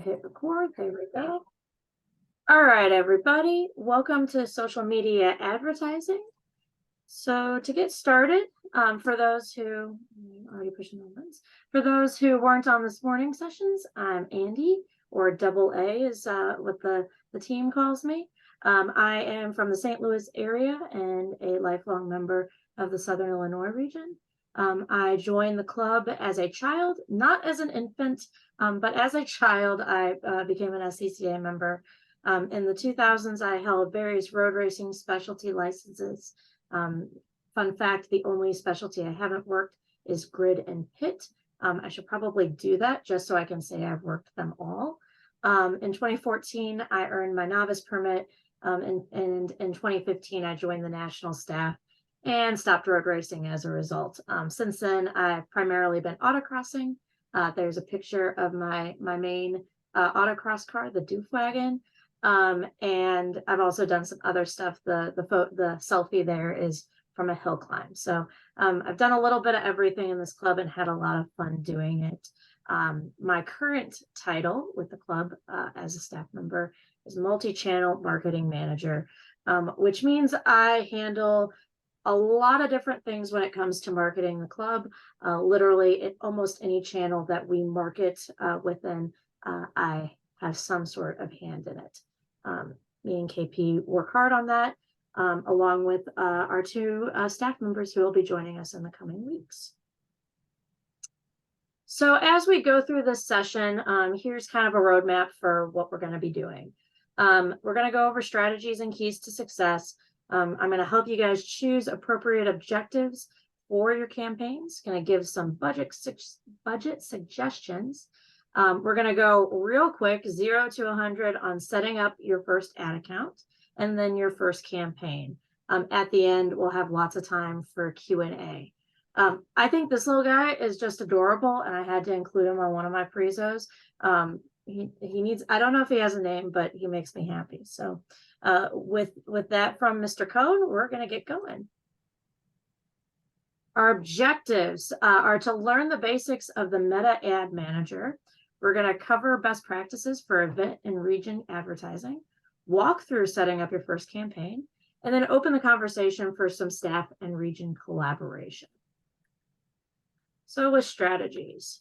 Hit record. There we go. All right, everybody. Welcome to social media advertising. So to get started, for those who already pushing the buttons, for those who weren't on this morning sessions, I'm Andy, or Double A is what the team calls me. I am from the St. Louis area and a lifelong member of the Southern Illinois region. I joined the club as a child, not as an infant, but as a child, I became an SCCA member. In the 2000s, I held various road racing specialty licenses. Fun fact, the only specialty I haven't worked is grid and pit. I should probably do that just so I can say I've worked them all. In 2014, I earned my novice permit, and in 2015, I joined the national staff and stopped road racing as a result. Since then, I've primarily been autocrossing. There's a picture of my main autocross car, the Doof Wagon. And I've also done some other stuff. The selfie there is from a hill climb. So I've done a little bit of everything in this club and had a lot of fun doing it. My current title with the club as a staff member is multi-channel marketing manager, which means I handle a lot of different things when it comes to marketing the club. Literally, almost any channel that we market within, I have some sort of hand in it. Me and KP work hard on that, along with our two staff members who will be joining us in the coming weeks. So as we go through this session, here's kind of a roadmap for what we're going to be doing. We're going to go over strategies and keys to success. I'm going to help you guys choose appropriate objectives for your campaigns. Going to give some budget suggestions. We're going to go real quick, 0 to 100 on setting up your first ad account and then your first campaign. At the end, we'll have lots of time for Q&A. I think this little guy is just adorable, and I had to include him on one of my prezos. He needs, I don't know if he has a name, but he makes me happy. So with that from Mr. Cohn, we're going to get going. Our objectives are to learn the basics of the Meta Ad Manager. We're going to cover best practices for event and region advertising, walk through setting up your first campaign, and then open the conversation for some staff and region collaboration. So with strategies.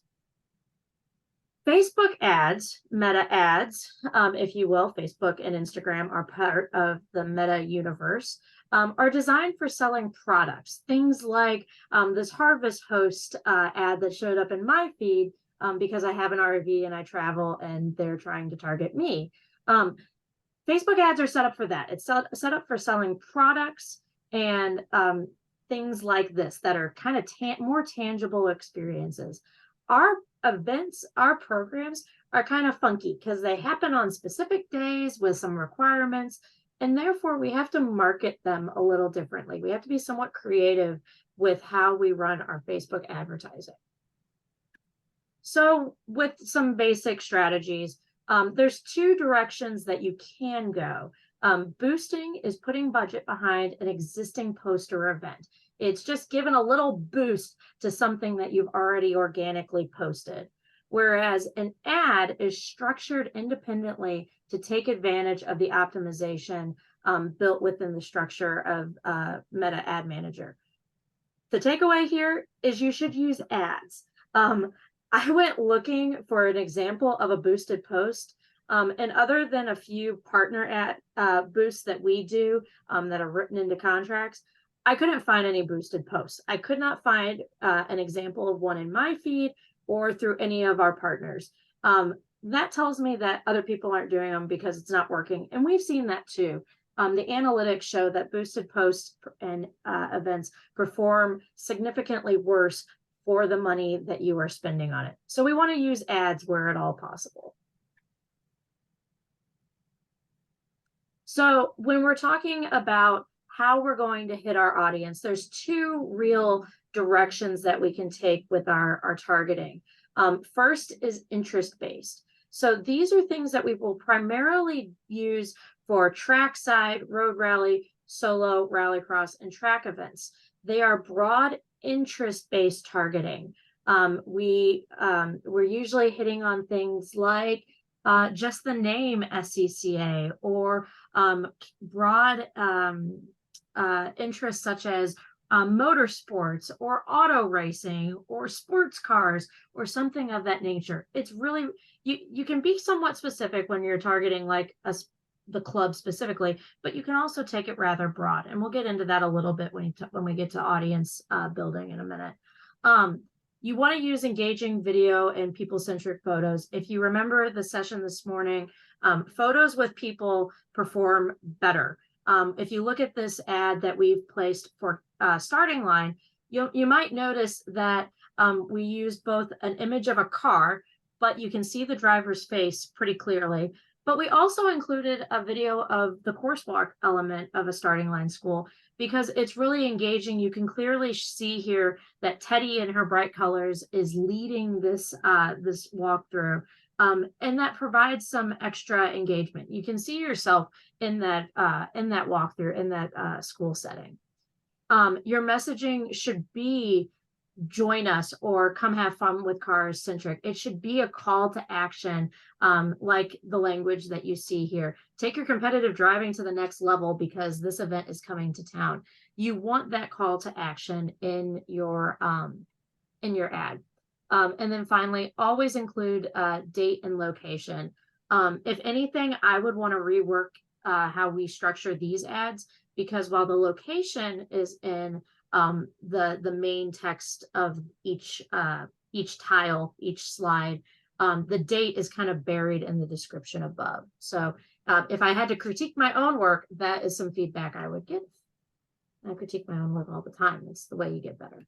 Facebook ads, Meta ads, if you will, Facebook and Instagram are part of the Meta universe, are designed for selling products. Things like this Harvest Host ad that showed up in my feed because I have an RV and I travel and they're trying to target me. Facebook ads are set up for that. It's set up for selling products and things like this that are kind of more tangible experiences. Our events, our programs are kind of funky because they happen on specific days with some requirements, and therefore we have to market them a little differently. We have to be somewhat creative with how we run our Facebook advertising. So with some basic strategies, there's two directions that you can go. Boosting is putting budget behind an existing post or event. It's just given a little boost to something that you've already organically posted. Whereas an ad is structured independently to take advantage of the optimization built within the structure of Meta Ad Manager. The takeaway here is you should use ads. I went looking for an example of a boosted post, and other than a few partner ad boosts that we do that are written into contracts, I couldn't find any boosted posts. I could not find an example of one in my feed or through any of our partners. That tells me that other people aren't doing them because it's not working. And we've seen that too. The analytics show that boosted posts and events perform significantly worse for the money that you are spending on it. So we want to use ads where at all possible. So when we're talking about how we're going to hit our audience, there's two real directions that we can take with our targeting. First is interest-based. So these are things that we will primarily use for trackside, road rally, solo, rallycross, and track events. They are broad interest-based targeting. We're usually hitting on things like just the name SCCA, or broad interests such as motorsports or auto racing or sports cars or something of that nature. It's really, you can be somewhat specific when you're targeting like the club specifically, but you can also take it rather broad. And we'll get into that a little bit when we get to audience building in a minute. You want to use engaging video and people-centric photos. If you remember the session this morning, photos with people perform better. If you look at this ad that we've placed for Starting Line, you might notice that we used both an image of a car, but you can see the driver's face pretty clearly. But we also included a video of the course walk element of a Starting Line school because it's really engaging. You can clearly see here that Teddy in her bright colors is leading this walkthrough. And that provides some extra engagement. You can see yourself in that walkthrough, in that school setting. Your messaging should be join us or come have fun with cars centric. It should be a call to action, like the language that you see here. Take your competitive driving to the next level because this event is coming to town. You want that call to action in your ad. And then finally, always include date and location. If anything, I would want to rework how we structure these ads, because while the location is in the main text of each tile, each slide, the date is kind of buried in the description above. So if I had to critique my own work, that is some feedback I would give. I critique my own work all the time. It's the way you get better.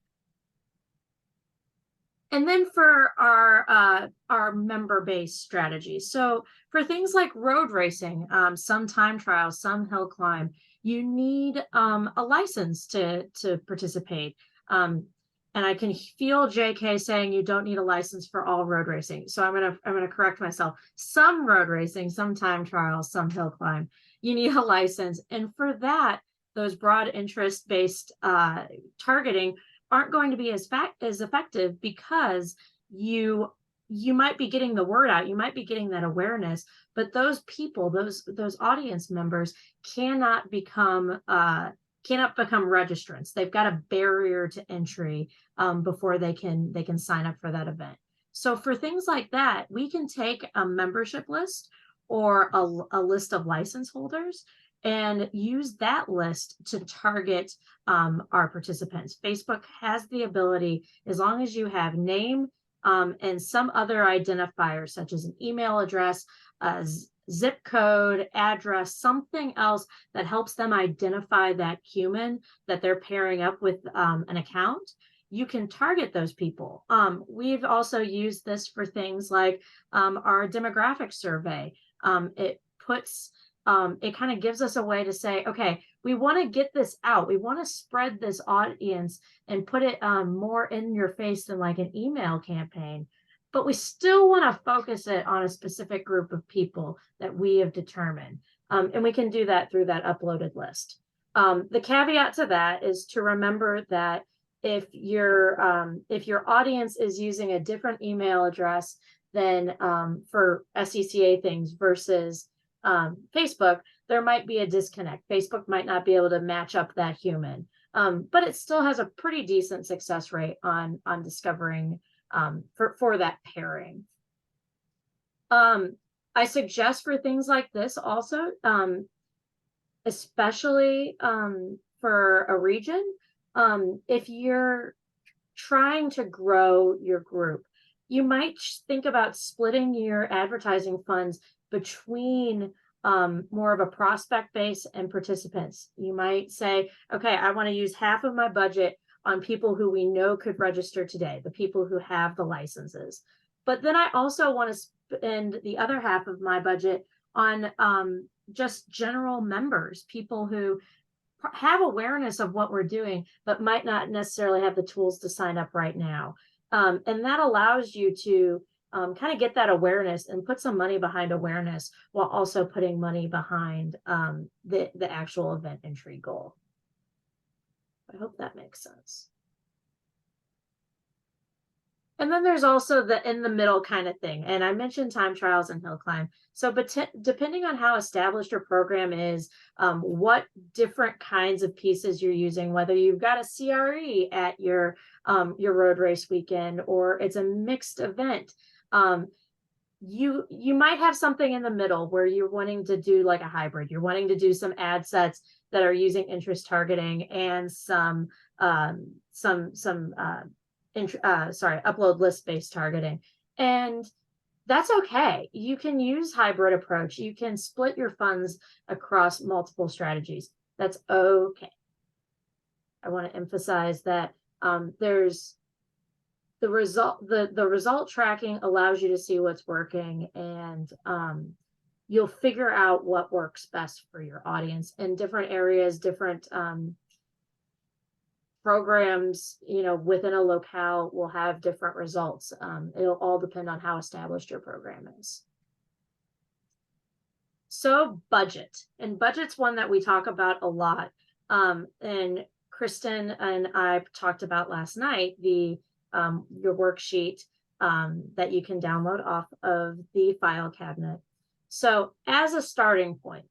And then for our member-based strategies. So for things like road racing, some time trials, some hill climb, you need a license to participate. And I can feel JK saying you don't need a license for all road racing. So I'm gonna correct myself. Some road racing, some time trials, some hill climb, you need a license. And for that, those broad interest-based targeting aren't going to be as effective because you might be getting the word out, you might be getting that awareness, but those people, those audience members cannot become registrants. They've got a barrier to entry before they can sign up for that event. So for things like that, we can take a membership list or a list of license holders and use that list to target our participants. Facebook has the ability, as long as you have name and some other identifier, such as an email address, a zip code, address, something else that helps them identify that human that they're pairing up with an account, you can target those people. We've also used this for things like our demographic survey. It kind of gives us a way to say, okay, we want to get this out. We want to spread this audience and put it more in your face than like an email campaign. But we still want to focus it on a specific group of people that we have determined. And we can do that through that uploaded list. The caveat to that is to remember that if your audience is using a different email address than for SCCA things versus Facebook, there might be a disconnect. Facebook might not be able to match up that human, but it still has a pretty decent success rate on discovering for that pairing. I suggest for things like this also, especially for a region, if you're trying to grow your group, you might think about splitting your advertising funds between more of a prospect base and participants. You might say, okay, I want to use half of my budget on people who we know could register today, the people who have the licenses. But then I also want to spend the other half of my budget on just general members, people who have awareness of what we're doing, but might not necessarily have the tools to sign up right now. And that allows you to kind of get that awareness and put some money behind awareness while also putting money behind the actual event entry goal. I hope that makes sense. And then there's also the in the middle kind of thing. And I mentioned time trials and hill climb. So, but depending on how established your program is, what different kinds of pieces you're using, whether you've got a CRE at your road race weekend or it's a mixed event, you might have something in the middle where you're wanting to do like a hybrid. You're wanting to do some ad sets that are using interest targeting and some upload list based targeting. And that's okay. You can use hybrid approach. You can split your funds across multiple strategies. That's okay. I want to emphasize that there's the result tracking allows you to see what's working, and you'll figure out what works best for your audience in different areas, different programs, within a locale will have different results. It'll all depend on how established your program is. So budget's one that we talk about a lot. And Kristen and I talked about last night, your worksheet that you can download off of the file cabinet. So as a starting point,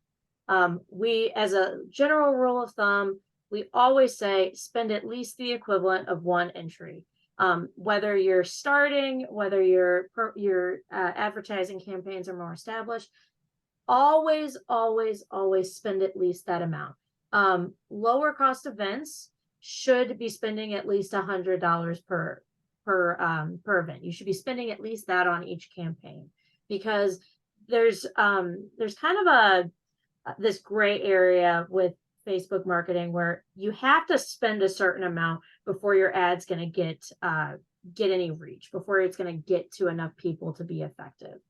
we, as a general rule of thumb, we always say spend at least the equivalent of one entry. Whether you're starting, whether your advertising campaigns are more established, always spend at least that amount. Lower cost events should be spending at least $100 per event. You should be spending at least that on each campaign, because there's kind of this gray area with Facebook marketing where you have to spend a certain amount before your ad's going to get any reach, before it's going to get to enough people to be effective.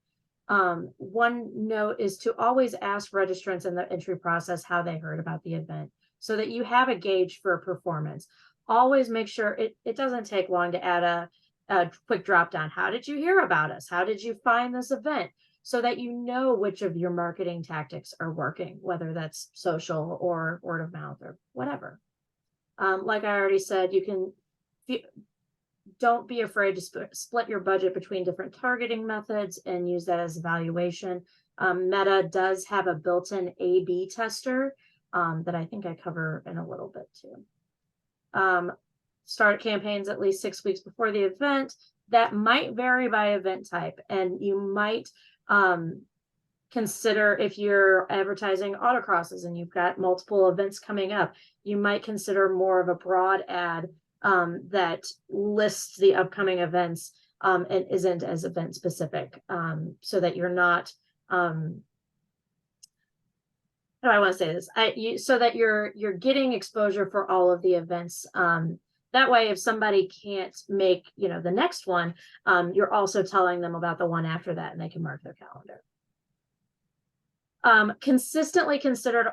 One note is to always ask registrants in the entry process how they heard about the event, so that you have a gauge for performance. Always make sure it doesn't take long to add a quick drop down. How did you hear about us? How did you find this event? So that you know which of your marketing tactics are working, whether that's social or word of mouth or whatever. Like I already said, don't be afraid to split your budget between different targeting methods and use that as evaluation. Meta does have a built-in A/B tester that I think I cover in a little bit too. Start campaigns at least 6 weeks before the event. That might vary by event type, and you might consider, if you're advertising autocrosses and you've got multiple events coming up, you might consider more of a broad ad that lists the upcoming events and isn't as event specific, so that you're not how do I want to say this? So that you're getting exposure for all of the events. That way, if somebody can't make the next one, you're also telling them about the one after that, and they can mark their calendar. Consistently considered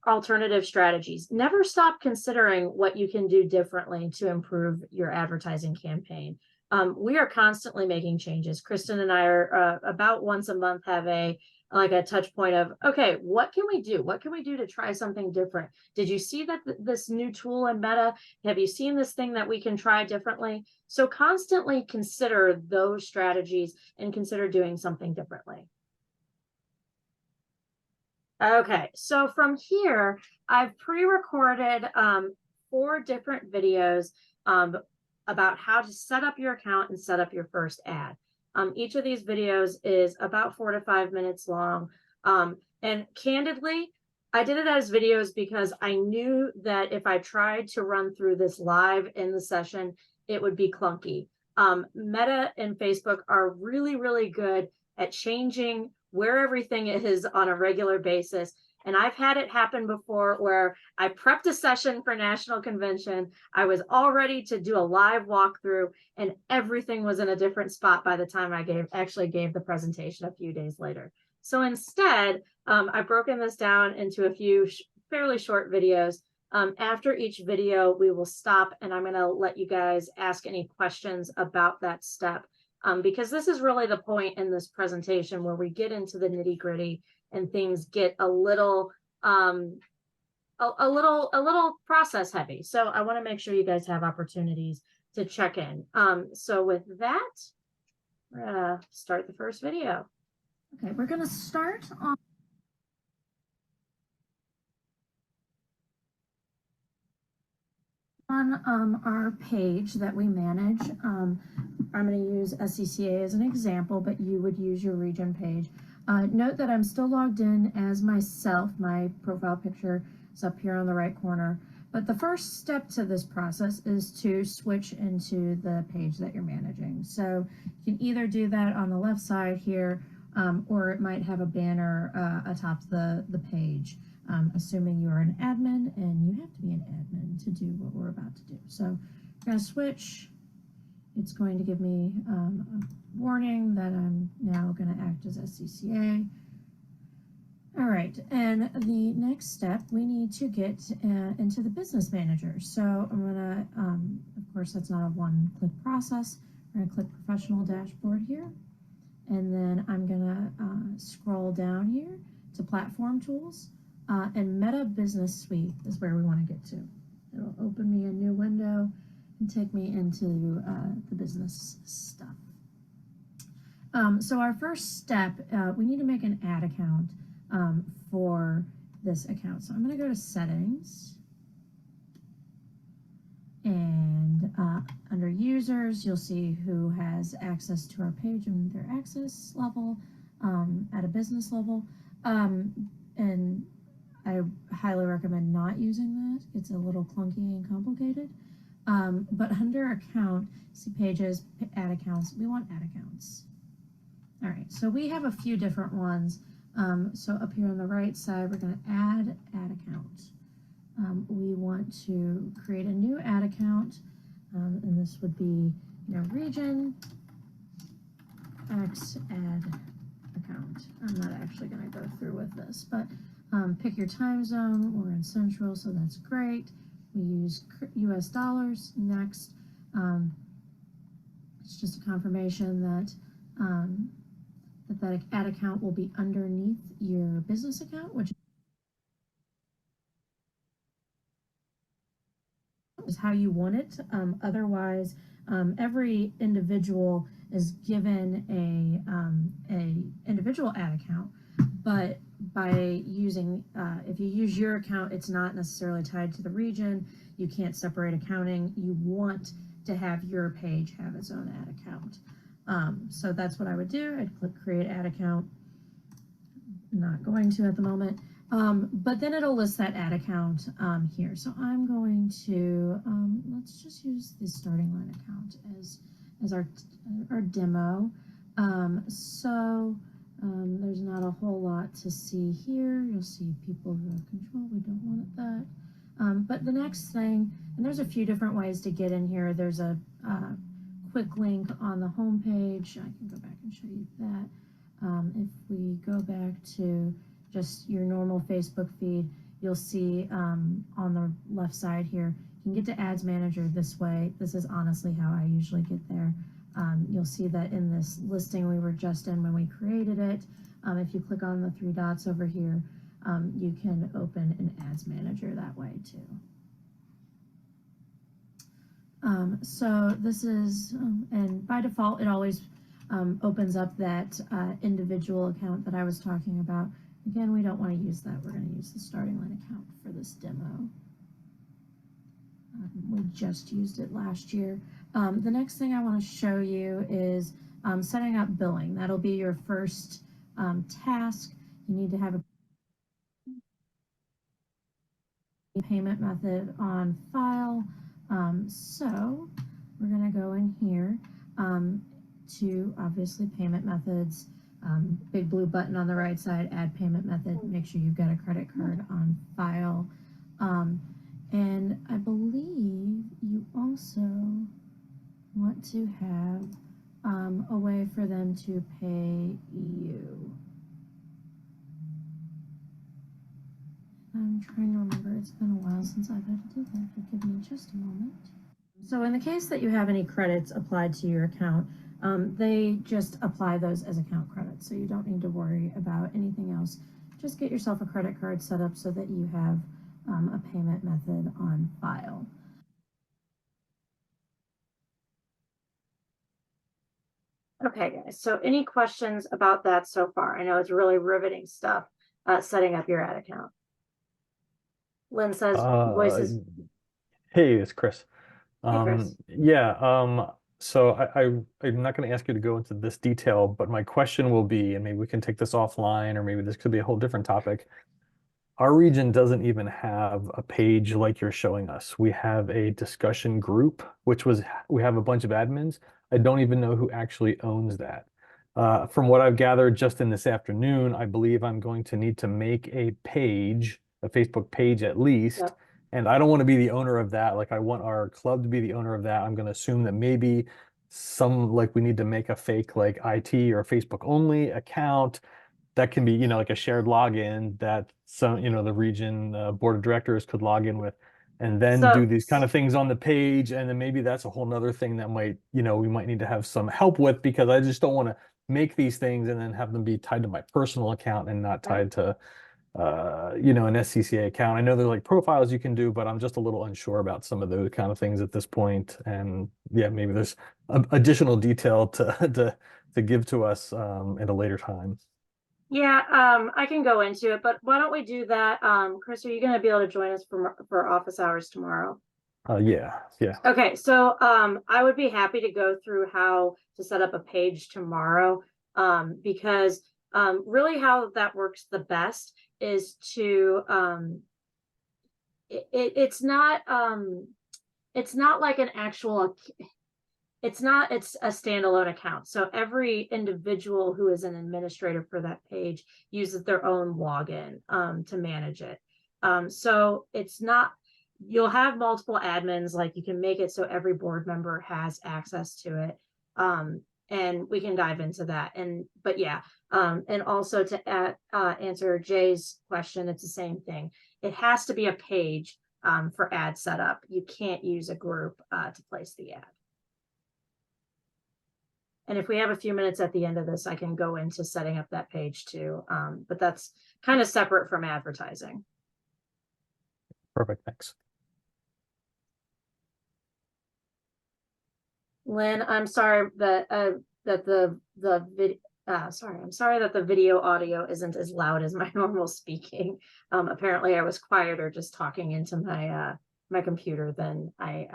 alternative strategies. Never stop considering what you can do differently to improve your advertising campaign. We are constantly making changes. Kristen and I are about once a month have a touch point of, okay, what can we do? What can we do to try something different? Did you see that this new tool in Meta? Have you seen this thing that we can try differently? So constantly consider those strategies and consider doing something differently. Okay, so from here, I've pre-recorded 4 different videos about how to set up your account and set up your first ad. Each of these videos is about 4 to 5 minutes long. And candidly, I did it as videos because I knew that if I tried to run through this live in the session, it would be clunky. Meta and Facebook are really, really good at changing where everything is on a regular basis. And I've had it happen before where I prepped a session for National Convention. I was all ready to do a live walkthrough, and everything was in a different spot by the time I actually gave the presentation a few days later. So instead, I've broken this down into a few fairly short videos. After each video, we will stop, and I'm going to let you guys ask any questions about that step. Because this is really the point in this presentation where we get into the nitty gritty and things get a little process heavy. So I want to make sure you guys have opportunities to check in. So with that, we're gonna start the first video. Okay, we're gonna start on our page that we manage. I'm going to use SCCA as an example, but you would use your region page. Note that I'm still logged in as myself. My profile picture is up here on the right corner. But the first step to this process is to switch into the page that you're managing. So you can either do that on the left side here, or it might have a banner atop the page. Assuming you are an admin, and you have to be an admin to do what we're about to do. So I'm going to switch. It's going to give me a warning that I'm now going to act as SCCA. All right, and the next step, we need to get into the business manager. So I'm going to, of course, that's not a one-click process. We're going to click professional dashboard here, and then I'm going to scroll down here to platform tools. And Meta Business Suite is where we want to get to. It'll open me a new window and take me into the business stuff. So our first step, we need to make an ad account for this account. So I'm going to go to settings, and under users, you'll see who has access to our page and their access level at a business level. And I highly recommend not using that. It's a little clunky and complicated. But under account, see pages, ad accounts, we want ad accounts. All right, so we have a few different ones. So up here on the right side, we're going to add ad account. We want to create a new ad account, and this would be, region X ad account. I'm not actually going to go through with this, but pick your time zone. We're in Central, so that's great. We use US dollars. Next, it's just a confirmation that that ad account will be underneath your business account, which is how you want it. Otherwise, every individual is given a individual ad account, but by using, if you use your account, it's not necessarily tied to the region. You can't separate accounting. You want to have your page have its own ad account. So that's what I would do. I'd click create ad account. I'm not going to at the moment. But then it'll list that ad account here. So I'm going to, let's just use the starting line account as our demo. There's not a whole lot to see here. You'll see people who have control. We don't want that. But the next thing, and there's a few different ways to get in here. There's a quick link on the home page. I can go back and show you that. If we go back to just your normal Facebook feed, you'll see on the left side here, you can get to Ads Manager this way. This is honestly how I usually get there. You'll see that in this listing we were just in when we created it, if you click on the three dots over here, you can open an Ads Manager that way too. So this is, and by default, it always opens up that individual account that I was talking about. Again, we don't want to use that. We're going to use the starting line account for this demo. We just used it last year. The next thing I want to show you is setting up billing. That'll be your first task. You need to have a payment method on file. So we're going to go in here to obviously payment methods. Big blue button on the right side, add payment method. Make sure you've got a credit card on file. And I believe you also want to have a way for them to pay you. I'm trying to remember, it's been a while since I've had to do that, but give me just a moment. So in the case that you have any credits applied to your account, they just apply those as account credits, so you don't need to worry about anything else. Just get yourself a credit card set up so that you have a payment method on file. Okay, guys. So any questions about that so far? I know it's really riveting stuff, setting up your ad account. Lynn says Uh, voices. hey, it's Chris. Hey, Chris. Yeah, so I'm not going to ask you to go into this detail, but my question will be, and maybe we can take this offline, or maybe this could be a whole different topic. Our region doesn't even have a page like you're showing us. We have a discussion group, we have a bunch of admins. I don't even know who actually owns that. From what I've gathered just in this afternoon, I believe I'm going to need to make a page, a Facebook page at least. Yep. And I don't want to be the owner of that. Like I want our club to be the owner of that. I'm going to assume that maybe like we need to make a fake like IT or Facebook only account that can be, like a shared login that some, the region board of directors could log in with and then do So, these kind of things on the page. And then maybe that's a whole nother thing that might, we might need to have some help with because I just don't want to make these things and then have them be tied to my personal account and not right. tied to, an SCCA account. I know there's like profiles you can do, but I'm just a little unsure about some of those kind of things at this point. And yeah, maybe there's additional detail to, to give to us at a later time. Yeah, I can go into it, but why don't we do that? Chris, are you going to be able to join us for office hours tomorrow? Yeah, yeah. Okay, so I would be happy to go through how to set up a page tomorrow, because really how that works the best is to it's not like an actual it's a standalone account. So every individual who is an administrator for that page uses their own login to manage it. So it's not, you'll have multiple admins, like you can make it so every board member has access to it. And we can dive into that. But yeah, and also to answer Jay's question, it's the same thing. It has to be a page for ad setup. You can't use a group to place the ad. And if we have a few minutes at the end of this, I can go into setting up that page too. But that's kind of separate from advertising. Perfect. Thanks. Lynn, I'm sorry that I'm sorry that the video audio isn't as loud as my normal speaking. Apparently I was quieter just talking into my computer than I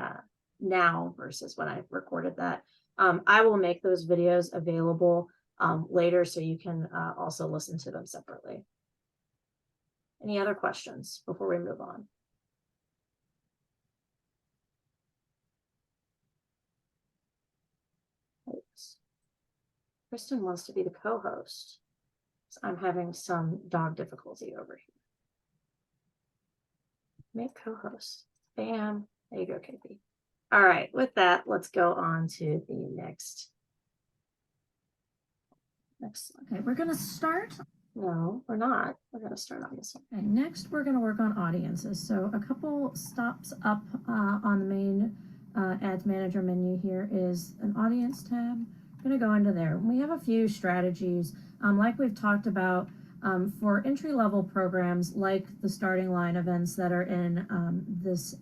now versus when I recorded that. I will make those videos available later so you can also listen to them separately. Any other questions before we move on? Kristen wants to be the co-host. So I'm having some dog difficulty over here. Make co-host. Bam. There you go, KP. All right, with that, let's go on to the next. Okay, we're going to start. No, we're not. We're going to start on this one. Okay, next, we're going to work on audiences. So a couple stops up on the main ads manager menu here is an audience tab. I'm going to go into there. We have a few strategies, like we've talked about, for entry-level programs like the starting line events that are in this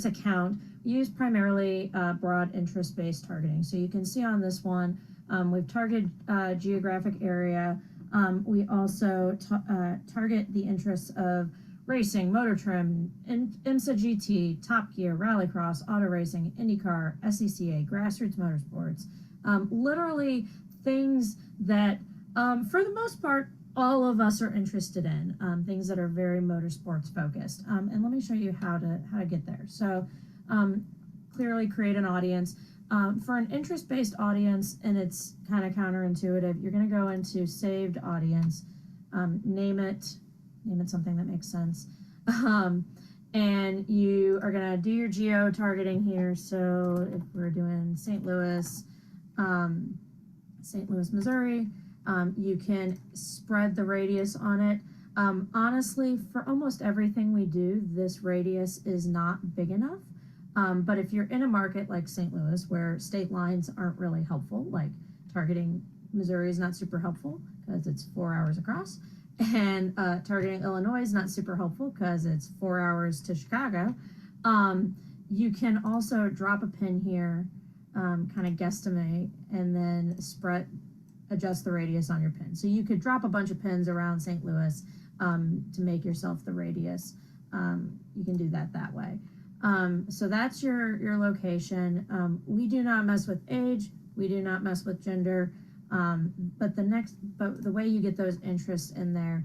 account. We use primarily broad interest-based targeting. So you can see on this one, we've targeted geographic area. We also target the interests of racing, motor trim, IMSA GT, Top Gear, Rallycross, auto racing, IndyCar, SCCA, grassroots motorsports. Literally things that, for the most part, all of us are interested in, things that are very motorsports focused. And let me show you how to get there. So clearly create an audience. For an interest-based audience, and it's kind of counterintuitive, you're going to go into saved audience, name it something that makes sense. And you are going to do your geo targeting here. So if we're doing St. Louis, Missouri, you can spread the radius on it. Honestly, for almost everything we do, this radius is not big enough. But if you're in a market like St. Louis, where state lines aren't really helpful, like targeting Missouri is not super helpful because it's 4 hours across, and targeting Illinois is not super helpful because it's 4 hours to Chicago, you can also drop a pin here kind of guesstimate, and then adjust the radius on your pin. So you could drop a bunch of pins around St. Louis to make yourself the radius. You can do that way. So that's your location. We do not mess with age. We do not mess with gender. But the way you get those interests in there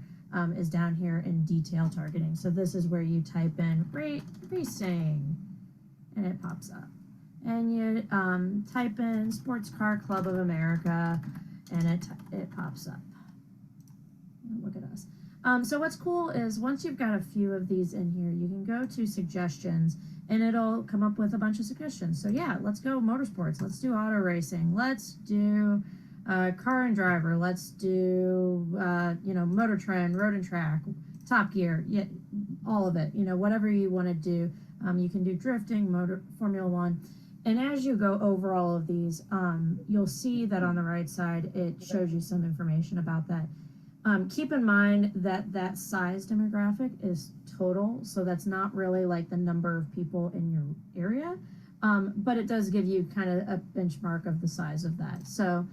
is down here in detail targeting. So this is where you type in racing, and it pops up. And you type in Sports Car Club of America, and it pops up. Look at us. So what's cool is once you've got a few of these in here, you can go to suggestions, and it'll come up with a bunch of suggestions. So yeah, let's go motorsports. Let's do auto racing. Let's do car and driver. Let's do Motor Trend, Road and Track, Top Gear. Yeah, all of it. Whatever you want to do. You can do drifting, Formula One. And as you go over all of these, you'll see that on the right side, it shows you some information about that. Keep in mind that size demographic is total, so that's not really like the number of people in your area, but it does give you kind of a benchmark of the size of that. So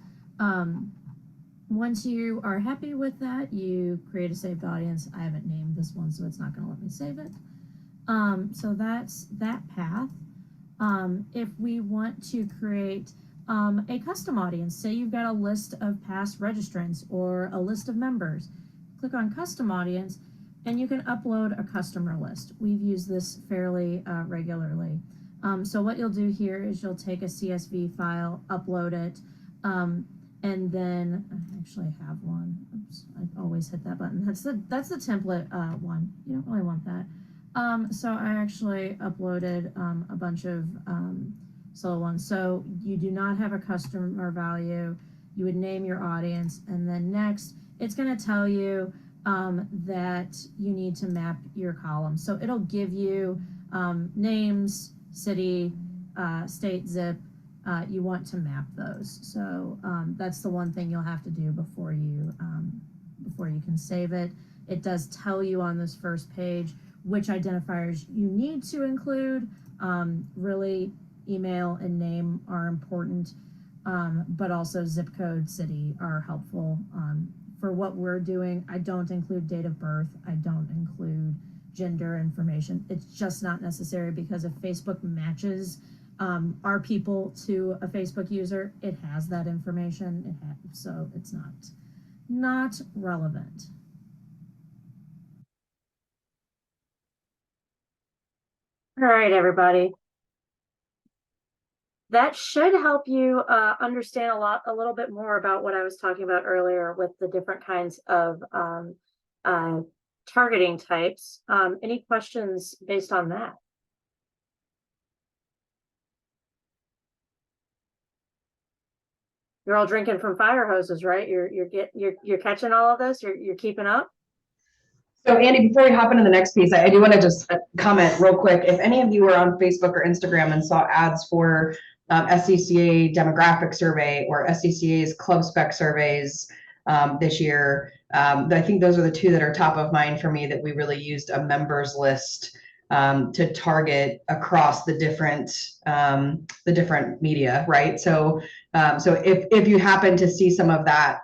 once you are happy with that, you create a saved audience. I haven't named this one, so it's not going to let me save it. So that's that path. If we want to create a custom audience, say you've got a list of past registrants or a list of members, click on custom audience, and you can upload a customer list. We've used this fairly regularly. So what you'll do here is you'll take a CSV file, upload it, and then I actually have one. Oops, I always hit that button. That's the template one. You don't really want that. So I actually uploaded a bunch of solo ones. So you do not have a customer value. You would name your audience, and then next it's going to tell you that you need to map your column. So it'll give you names, city, state, zip. You want to map those. So that's the one thing you'll have to do before you can save it. It does tell you on this first page which identifiers you need to include. Really, email and name are important, but also zip code, city are helpful. For what we're doing, I don't include date of birth. I don't include gender information. It's just not necessary, because if Facebook matches our people to a Facebook user, it has that information. So it's not relevant. All right, everybody. That should help you understand a little bit more about what I was talking about earlier with the different kinds of targeting types. Any questions based on that? You're all drinking from fire hoses, right? You're catching all of this. You're keeping up. So Andy, before we hop into the next piece, I do want to just comment real quick. If any of you were on Facebook or Instagram and saw ads for SCCA demographic survey or SCCA's club spec surveys this year, I think those are the two that are top of mind for me, that we really used a members list to target across the different media, right? So if you happen to see some of that,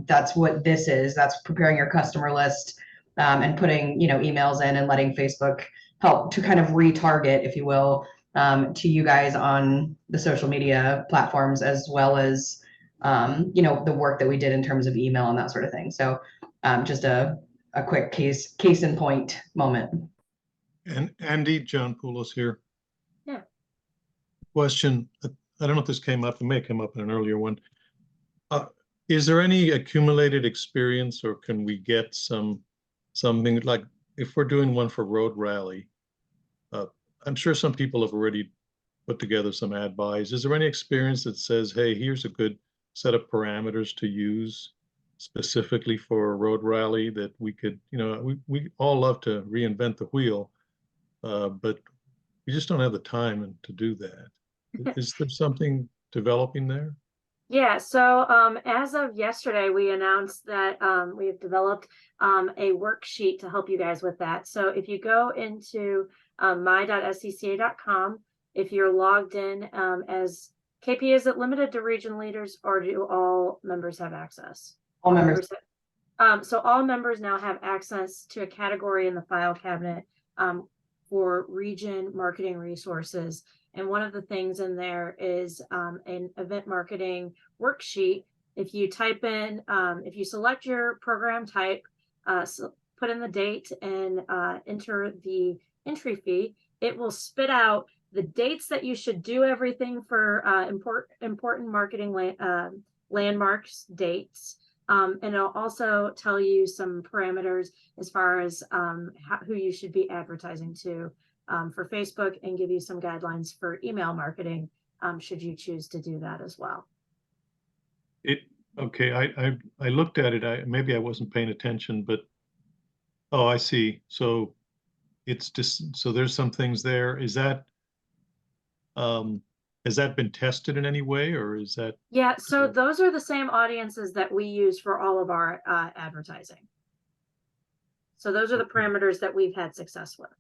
that's what this is. That's preparing your customer list. And putting emails in and letting Facebook help to kind of retarget, if you will, to you guys on the social media platforms, as well as the work that we did in terms of email and that sort of thing. So just a quick case in point moment. And Andy, John Poulos here. Yeah. Question. I don't know if this came up. It may come up in an earlier one. Is there any accumulated experience, or can we get something like, if we're doing one for Road Rally, I'm sure some people have already put together some ad buys. Is there any experience that says, hey, here's a good set of parameters to use specifically for a Road Rally that we could, we all love to reinvent the wheel, but we just don't have the time to do that. Is there something developing there? Yeah, so as of yesterday, we announced that we have developed a worksheet to help you guys with that. So if you go into my.scca.com, if you're logged in as KP, is it limited to region leaders or do all members have access? All members. So all members now have access to a category in the file cabinet for region marketing resources. And one of the things in there is an event marketing worksheet. If you type in, if you select your program type, put in the date and enter the entry fee, it will spit out the dates that you should do everything for important marketing landmarks dates. And it'll also tell you some parameters as far as who you should be advertising to for Facebook, and give you some guidelines for email marketing should you choose to do that as well. Okay, I looked at it. Maybe I wasn't paying attention, but oh, I see. So it's just, so there's some things there. Is that has that been tested in any way, or is that? Yeah, so those are the same audiences that we use for all of our advertising. So those are the parameters that we've had success with.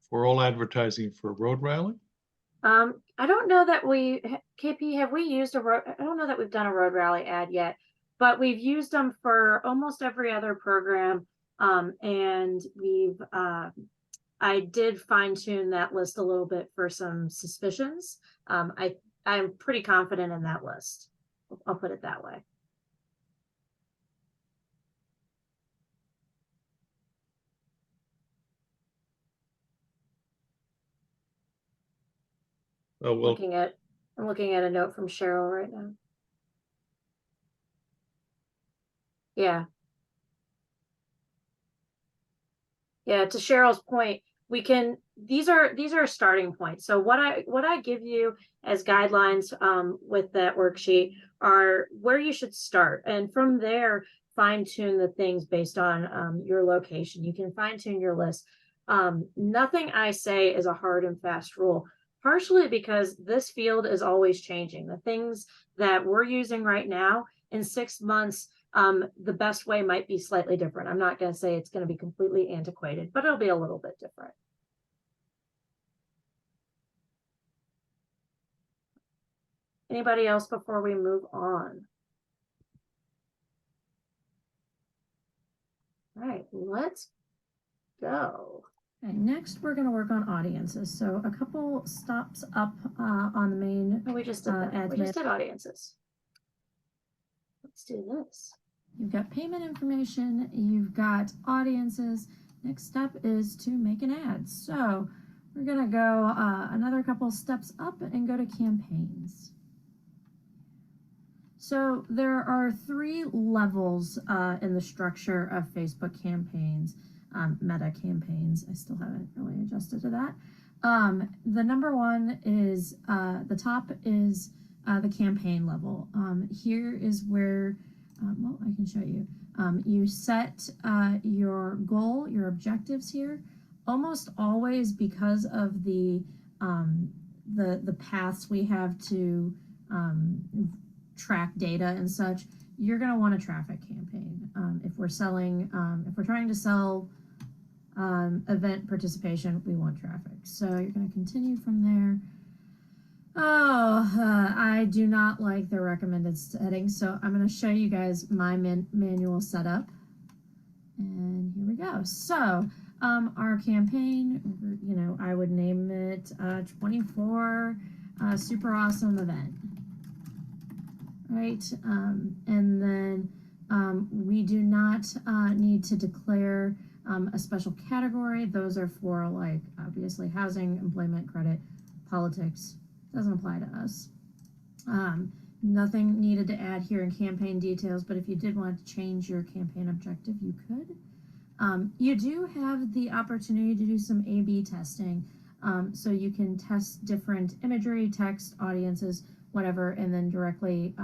For all advertising for Road Rally? I don't know that KP, have we used I don't know that we've done a Road Rally ad yet, but we've used them for almost every other program. And I did fine tune that list a little bit for some suspicions. I'm pretty confident in that list. I'll put it that way. Oh, well, I'm looking at a note from Cheryl right now. Yeah. Yeah, to Cheryl's point, these are starting points. So what I give you as guidelines with that worksheet are where you should start, and from there fine tune the things based on your location. You can fine tune your list. Nothing I say is a hard and fast rule, partially because this field is always changing. The things that we're using right now, in 6 months, the best way might be slightly different. I'm not going to say it's going to be completely antiquated, but it'll be a little bit different. Anybody else before we move on? All right, let's go. Okay, next we're going to work on audiences. So a couple stops up on the main. Oh, we just did that. We just did audiences. Let's do this. You've got payment information, you've got audiences. Next step is to make an ad. So we're gonna go another couple steps up and go to campaigns. So there are 3 levels in the structure of Facebook campaigns, meta campaigns. I still haven't really adjusted to that. The number one is, the top is the campaign level. Here is where well, I can show you. You set your goal, your objectives here. Almost always, because of the paths we have to track data and such, you're going to want a traffic campaign. If we're trying to sell event participation, we want traffic. So you're going to continue from there. I do not like the recommended settings, so I'm going to show you guys my manual setup. And here we go. So our campaign, you know, I would name it 24 super awesome event, right? And then we do not need to declare a special category. Those are for, like, obviously housing, employment, credit, politics. Doesn't apply to us. Nothing needed to add here in campaign details, but if you did want to change your campaign objective, you could. You do have the opportunity to do some A/B testing. So you can test different imagery, text, audiences, whatever, and then directly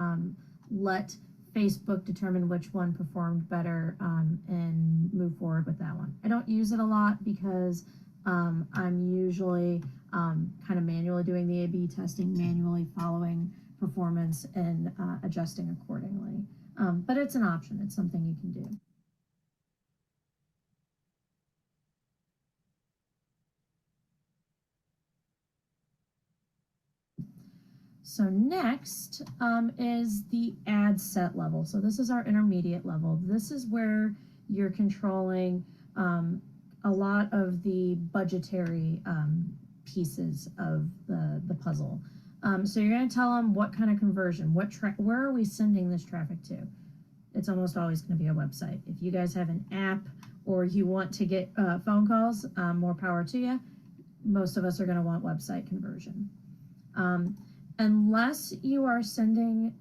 let Facebook determine which one performed better and move forward with that one. I don't use it a lot because I'm usually kind of manually doing the A/B testing, manually following performance and adjusting accordingly. But it's an option. It's something you can do. So next is the ad set level. So this is our intermediate level. This is where you're controlling a lot of the budgetary pieces of the puzzle. So you're going to tell them what kind of conversion, where are we sending this traffic to? It's almost always going to be a website. If you guys have an app or you want to get phone calls, more power to you. Most of us are going to want website conversion. Unless you are sending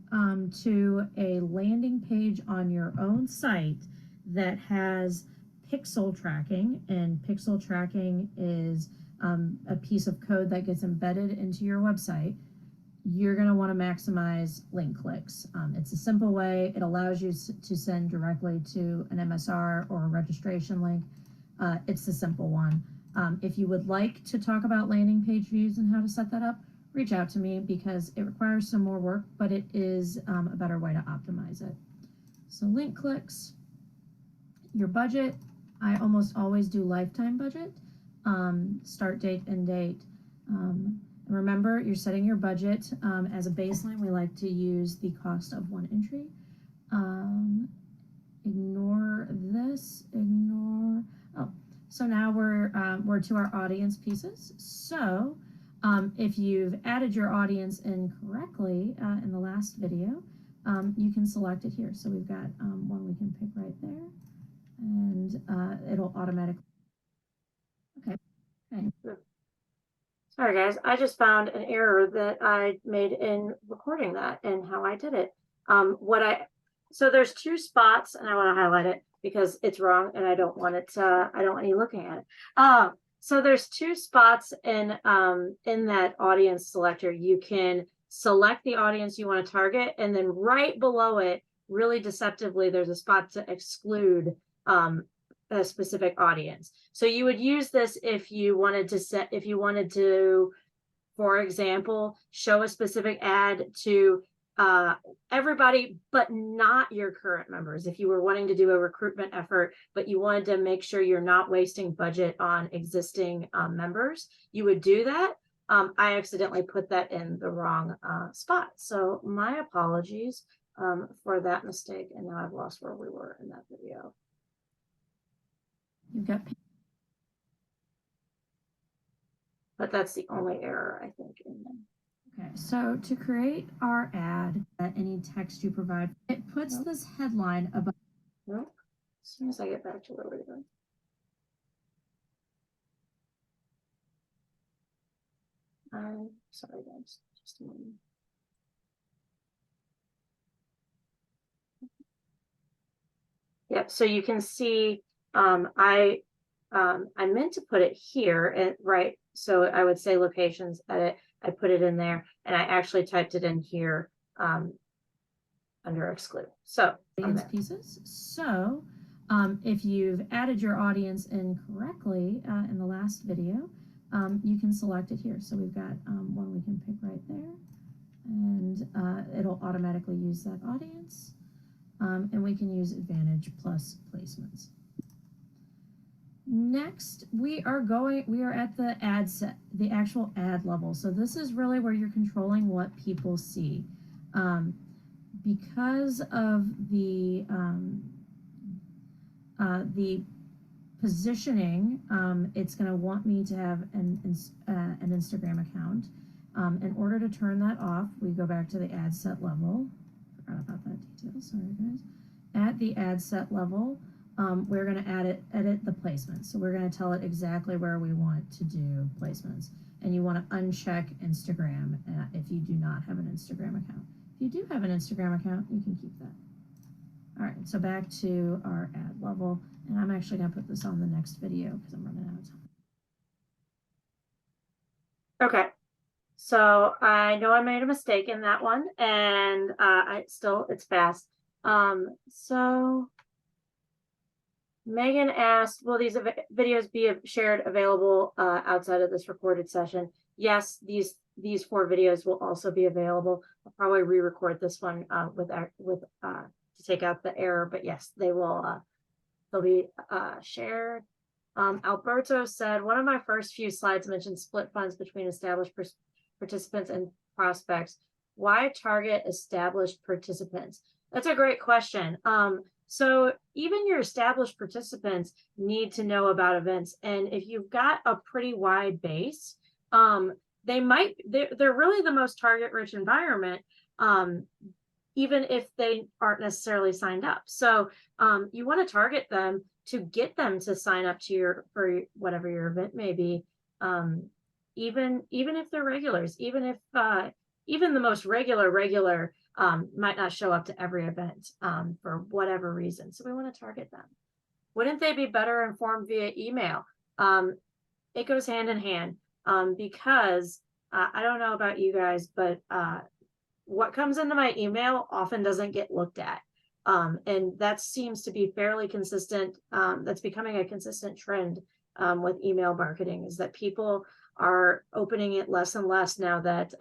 to a landing page on your own site that has pixel tracking, and pixel tracking is a piece of code that gets embedded into your website, you're going to want to maximize link clicks. It's a simple way. It allows you to send directly to an MSR or a registration link. It's the simple one. If you would like to talk about landing page views and how to set that up, reach out to me because it requires some more work, but it is a better way to optimize it. So link clicks, your budget, I almost always do lifetime budget, start date, end date. And remember, you're setting your budget as a baseline. We like to use the cost of one entry. Ignore this, oh, so now we're to our audience pieces. So if you've added your audience incorrectly in the last video, you can select it here. So we've got one we can pick right there, and it'll automatically. Okay. Sorry guys, I just found an error that I made in recording that and how I did it. So there's two spots, and I want to highlight it because it's wrong and I don't want it. I don't want you looking at it. So there's two spots in that audience selector. You can select the audience you want to target, and then right below it, really deceptively, there's a spot to exclude a specific audience. So you would use this if you wanted to, for example, show a specific ad to everybody, but not your current members. If you were wanting to do a recruitment effort, but you wanted to make sure you're not wasting budget on existing members, you would do that. I accidentally put that in the wrong spot. So my apologies for that mistake. And now I've lost where we were in that video. You've got, but that's the only error I think in them. Okay, so to create our ad, any text you provide, it puts this headline above. Nope. As soon as I get back to where we're going. I'm sorry, guys. Just a moment. Yep. So you can see, I meant to put it here, and right. So I would say locations, edit. I put it in there, and I actually typed it in here under exclude. So audience pieces. So if you've added your audience incorrectly in the last video, you can select it here. So we've got one we can pick right there, and it'll automatically use that audience, and we can use Advantage plus placements. Next, we are at the ad set, the actual ad level. So this is really where you're controlling what people see. Because of the positioning, it's going to want me to have an Instagram account. In order to turn that off, we go back to the ad set level. Forgot about that detail, sorry guys. At the ad set level, we're going to edit the placements. So we're going to tell it exactly where we want to do placements. And you want to uncheck Instagram if you do not have an Instagram account. If you do have an Instagram account, you can keep that. All right, so back to our ad level. And I'm actually going to put this on the next video because I'm running out of time. Okay, so I know I made a mistake in that one, and it's fast. So Megan asked, will these videos be shared available outside of this recorded session? Yes, these 4 videos will also be available. I'll probably re-record this one to take out the error, but yes, they'll be shared. Alberto said, one of my first few slides mentioned split funds between established participants and prospects. why target established participants? That's a great question. So even your established participants need to know about events. And if you've got a pretty wide base, they're really the most target rich environment, even if they aren't necessarily signed up. So you want to target them to get them to sign up to for whatever your event may be. Even if they're regulars, even if even the most regular might not show up to every event for whatever reason. So we want to target them. Wouldn't they be better informed via email? It goes hand in hand because I don't know about you guys, but what comes into my email often doesn't get looked at. And that seems to be fairly consistent. That's becoming a consistent trend with email marketing, is that people are opening it less and less now that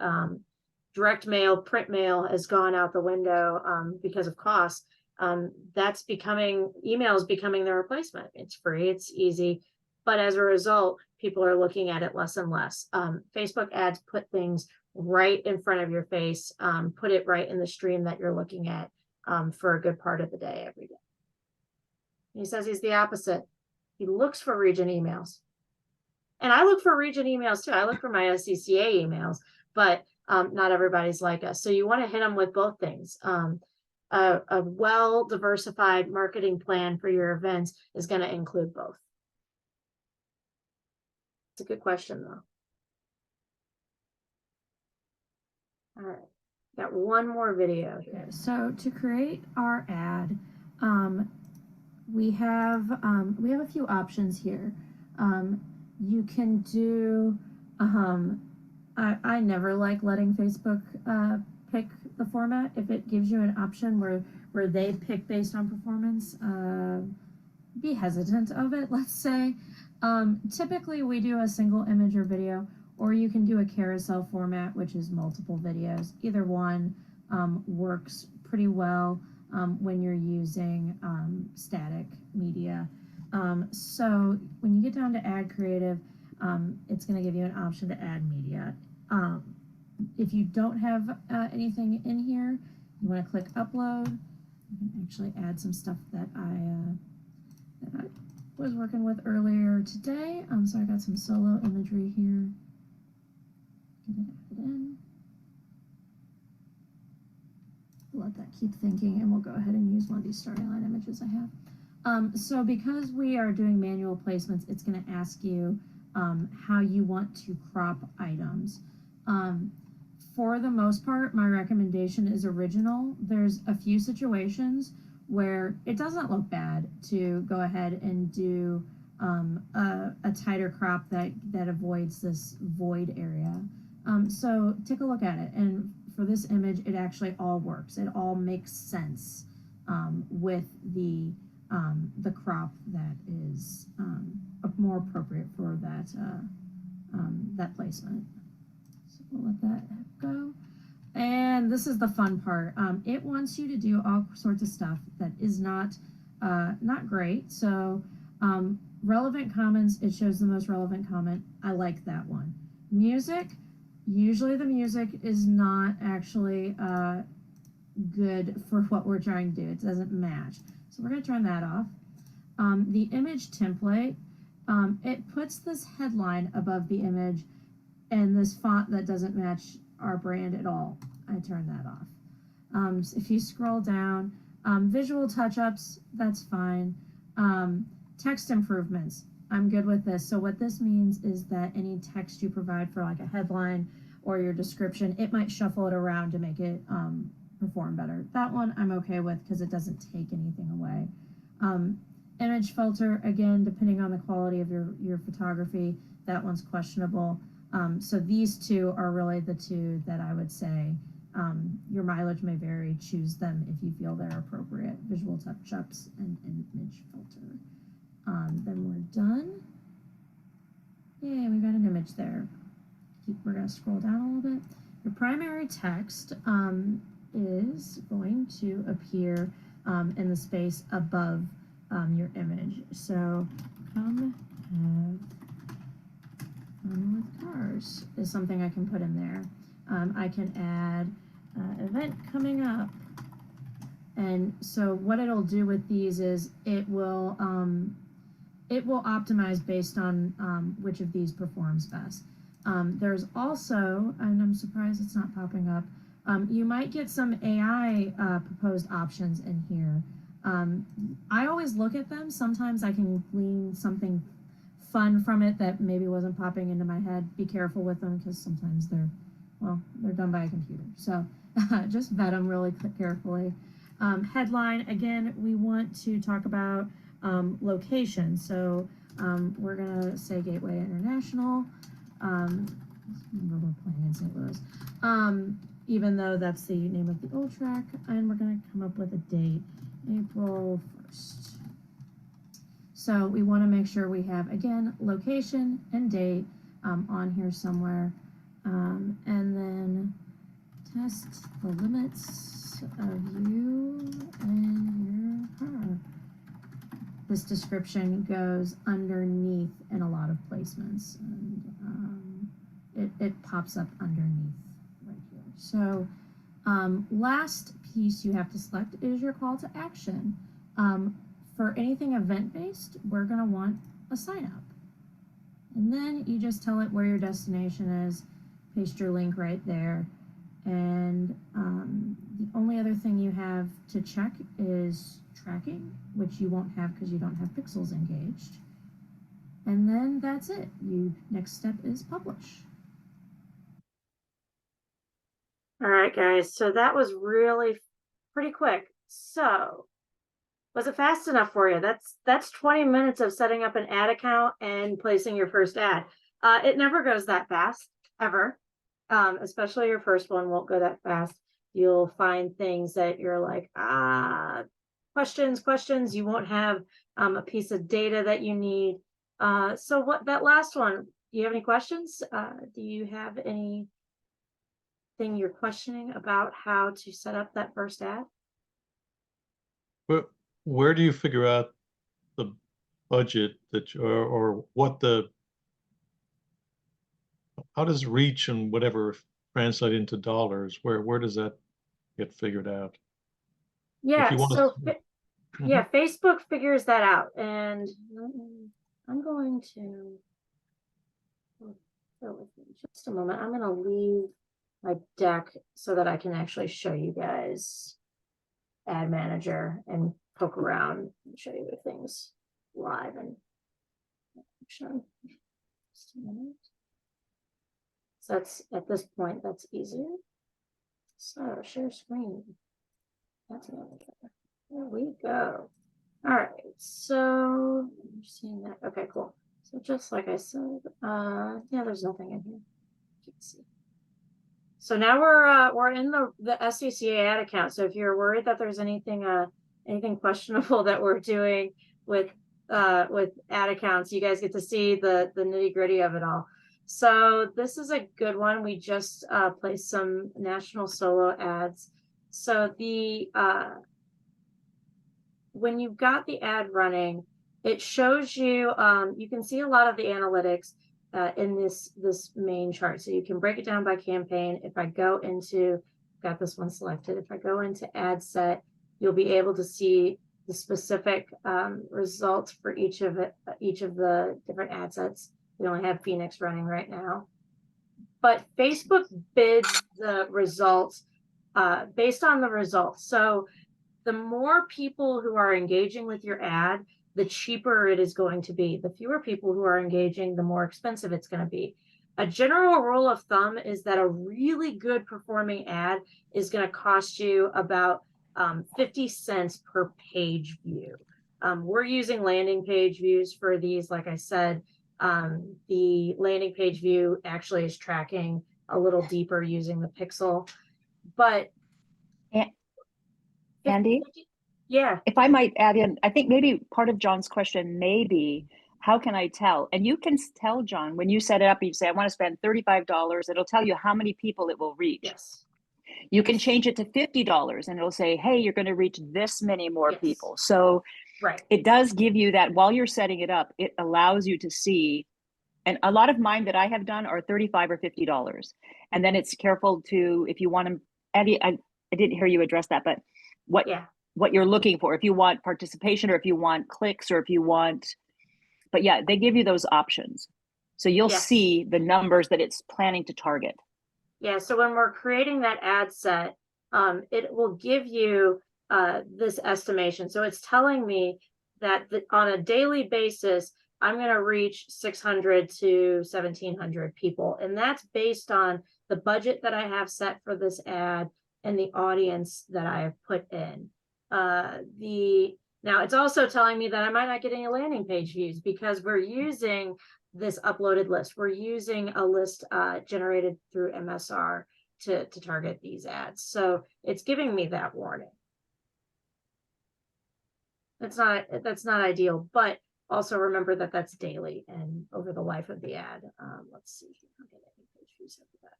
direct mail, print mail has gone out the window because of cost. Email is becoming the replacement. It's free, it's easy, but as a result, people are looking at it less and less. Facebook ads put things right in front of your face, put it right in the stream that you're looking at for a good part of the day every day. He says he's the opposite. He looks for region emails. And I look for region emails too. I look for my SCCA emails, but not everybody's like us. So you want to hit them with both things. A well-diversified marketing plan for your events is going to include both. It's a good question, though. All right, got one more video here. So to create our ad, we have a few options here. You can do, I never like letting Facebook pick the format. If it gives you an option where they pick based on performance, be hesitant of it, let's say. Typically we do a single image or video, or you can do a carousel format, which is multiple videos. Either one works pretty well when you're using static media. So when you get down to add creative, it's going to give you an option to add media. If you don't have anything in here, you want to click upload. You can actually add some stuff that I was working with earlier today. So I got some solo imagery here. Get it added in. Let that keep thinking, and we'll go ahead and use one of these storyline images I have. So because we are doing manual placements, it's going to ask you how you want to crop items. For the most part, my recommendation is original. There's a few situations where it doesn't look bad to go ahead and do a tighter crop that avoids this void area. So take a look at it, and for this image, it actually all works. It all makes sense with the crop that is more appropriate for that placement. So we'll let that go. And this is the fun part. It wants you to do all sorts of stuff that is not great. So relevant comments, it shows the most relevant comment. I like that one. Music, usually the music is not actually good for what we're trying to do. It doesn't match. So we're going to turn that off. The image template, it puts this headline above the image and this font that doesn't match our brand at all. I turn that off. So if you scroll down, visual touch-ups, that's fine. Text improvements, I'm good with this. So what this means is that any text you provide for like a headline or your description, it might shuffle it around to make it perform better. That one I'm okay with because it doesn't take anything away. Image filter, again, depending on the quality of your photography, that one's questionable. So these two are really the two that I would say your mileage may vary. Choose them if you feel they're appropriate. Visual touch-ups and image filter. Then we're done. Yay, we got an image there. We're going to scroll down a little bit. Your primary text is going to appear in the space above your image. So, come have fun with cars is something I can put in there. I can add event coming up. And so what it'll do with these is it will optimize based on which of these performs best. There's also, and I'm surprised it's not popping up, you might get some AI proposed options in here. I always look at them. Sometimes I can glean something fun from it that maybe wasn't popping into my head. Be careful with them because sometimes they're done by a computer. So just vet them really carefully. Headline, again, we want to talk about location. So we're gonna say Gateway International. Remember we're playing in St. Louis. Even though that's the name of the old track, and we're gonna come up with a date, April 1st. So we want to make sure we have, again, location and date on here somewhere. And then test the limits of you and your car. This description goes underneath in a lot of placements, and it pops up underneath right here. So last piece you have to select is your call to action. For anything event-based, we're going to want a sign-up. And then you just tell it where your destination is, paste your link right there. And the only other thing you have to check is tracking, which you won't have because you don't have pixels engaged. And then that's it. Next step is publish. All right, guys. So that was really pretty quick. So was it fast enough for you? That's 20 minutes of setting up an ad account and placing your first ad. It never goes that fast, ever. Especially your first one won't go that fast. You'll find things that you're like, questions. You won't have a piece of data that you need. So what that last one, do you have any questions? Do you have anything you're questioning about how to set up that first ad? Well, where do you figure out the budget that or what how does reach and whatever translate into dollars? Where does that get figured out? Yeah, so yeah, Facebook figures that out, and I'm going to bear with me just a moment. I'm going to leave my deck so that I can actually show you guys Ad Manager and poke around and show you the things live and action. Just a minute. So that's at this point, that's easier. So share screen. That's another trigger. There we go. All right, so you're seeing that. Okay, cool. So just like I said, yeah, there's nothing in here. You can see. So now we're in the SCCA ad account. So if you're worried that there's anything questionable that we're doing with ad accounts, you guys get to see the nitty gritty of it all. So this is a good one. We just placed some national solo ads. So the when you've got the ad running, it shows you, you can see a lot of the analytics in this main chart. So you can break it down by campaign. If I go into, got this one selected. If I go into ad set, you'll be able to see the specific results for each of the different ad sets. We only have Phoenix running right now. But Facebook bids the results based on the results. So the more people who are engaging with your ad, the cheaper it is going to be. The fewer people who are engaging, the more expensive it's going to be. A general rule of thumb is that a really good performing ad is going to cost you about 50 cents per page view. We're using landing page views for these. Like I said, the landing page view actually is tracking a little deeper using the pixel. But Andy? Yeah. If I might add in, I think maybe part of John's question may be, how can I tell? And you can tell, John, when you set it up, you say, I want to spend $35, it'll tell you how many people it will reach. Yes. You can change it to $50 and it'll say, hey, you're going to reach this many more people. So it does give you that while you're setting it up, it allows you to see. And a lot of mine that I have done are $35 or $50. And then it's careful to, if you want to Addie, I didn't hear you address that, but what you're looking for, if you want participation or if you want clicks or if you want, but yeah, they give you those options. So you'll see the numbers that it's planning to target. Yeah, so when we're creating that ad set, it will give you this estimation. So it's telling me that on a daily basis, I'm going to reach 600 to 1,700 people. And that's based on the budget that I have set for this ad and the audience that I have put in. Now it's also telling me that I might not get any landing page views because we're using this uploaded list. We're using a list generated through MSR to target these ads. So it's giving me that warning. That's not ideal, but also remember that that's daily and over the life of the ad. Let's see here. I'll get any page views after that.